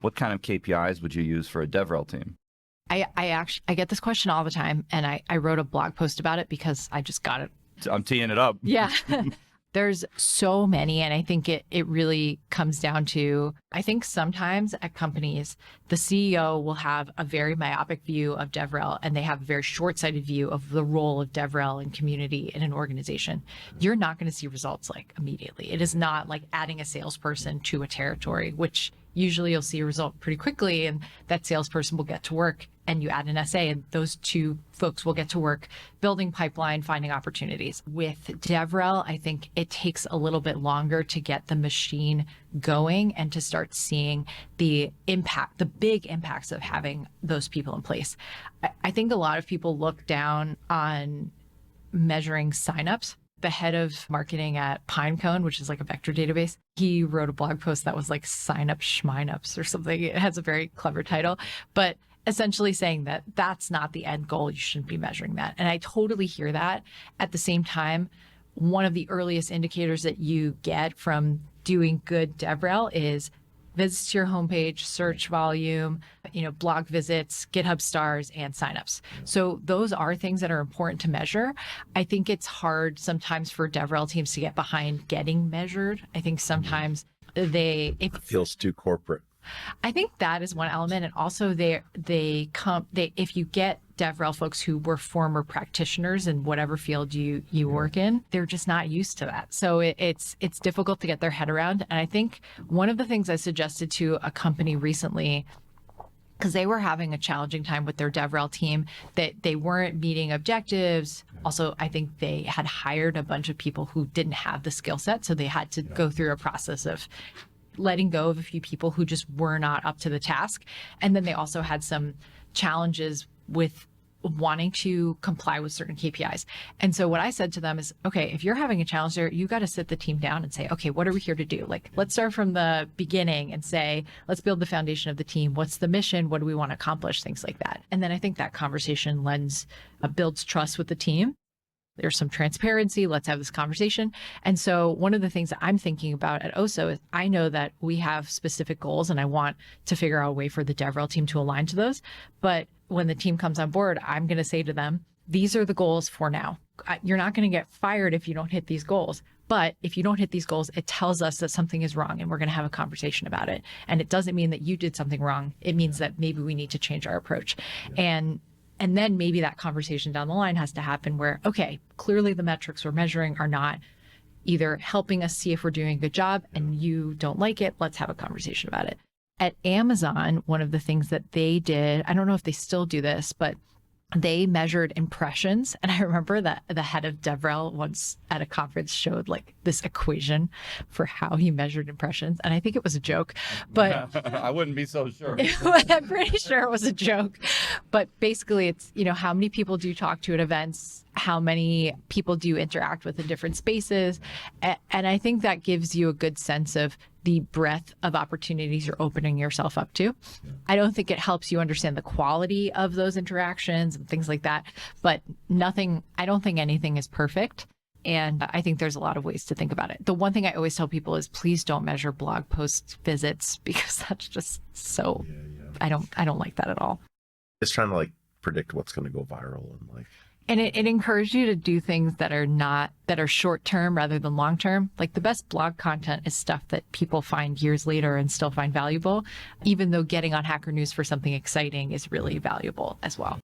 What kind of KPIs would you use for a DevRel team? I get this question all the time, and I wrote a blog post about it because I just got it. I'm teeing it up. Yeah. There's so many, and I think it really comes down to, I think sometimes at companies, the CEO will have a very myopic view of DevRel, and they have a very short-sighted view of the role of DevRel and community in an organization. You're not going to see results like immediately. It is not like adding a salesperson to a territory, which usually you'll see a result pretty quickly, and that salesperson will get to work, and you add an SA, and those two folks will get to work building pipeline, finding opportunities. With DevRel, I think it takes a little bit longer to get the machine going and to start seeing the impact, the big impacts of having those people in place. I think a lot of people look down on measuring signups. The head of marketing at Pinecone, which is like a vector database, he wrote a blog post that was like sign up schminups or something. It has a very clever title, but essentially saying that that's not the end goal. You shouldn't be measuring that. And I totally hear that. At the same time, one of the earliest indicators that you get from doing good DevRel is visits to your homepage, search volume, blog visits, GitHub stars, and signups. So those are things that are important to measure. I think it's hard sometimes for DevRel teams to get behind getting measured. I think sometimes it feels too corporate. I think that is one element. And also if you get DevRel folks who were former practitioners in whatever field you work in, they're just not used to that. So it's difficult to get their head around. And I think one of the things I suggested to a company recently, because they were having a challenging time with their DevRel team, that they weren't meeting objectives. Also, I think they had hired a bunch of people who didn't have the skill set. So they had to go through a process of letting go of a few people who just were not up to the task. And then they also had some challenges with wanting to comply with certain KPIs. And so what I said to them is, okay, if you're having a challenge there, you got to sit the team down and say, okay, what are we here to do? Like, let's start from the beginning and say, let's build the foundation of the team. What's the mission? What do we want to accomplish? Things like that. And then I think that conversation builds trust with the team. There's some transparency. Let's have this conversation. And so one of the things that I'm thinking about at OSO is I know that we have specific goals and I want to figure out a way for the DevRel team to align to those. But when the team comes on board, I'm going to say to them, these are the goals for now. You're not going to get fired if you don't hit these goals. But if you don't hit these goals, it tells us that something is wrong and we're going to have a conversation about it. And it doesn't mean that you did something wrong. It means that maybe we need to change our approach. And then maybe that conversation down the line has to happen where, okay, clearly the metrics we're measuring are not either helping us see if we're doing a good job and you don't like it, let's have a conversation about it. At Amazon, one of the things that they did, I don't know if they still do this, but they measured impressions. And I remember that the head of DevRel once at a conference showed like this equation for how he measured impressions. And I think it was a joke, but I wouldn't be so sure. I'm pretty sure it was a joke. But basically it's, how many people do you talk to at events? How many people do you interact with in different spaces? And I think that gives you a good sense of the breadth of opportunities you're opening yourself up to. I don't think it helps you understand the quality of those interactions and things like that, but I don't think anything is perfect. And I think there's a lot of ways to think about it. The one thing I always tell people is please don't measure blog post visits because that's just so, I don't like that at all. It's trying to predict what's going to go viral and it encourages you to do things that are short term rather than long term. Like the best blog content is stuff that people find years later and still find valuable, even though getting on Hacker News for something exciting is really valuable as well.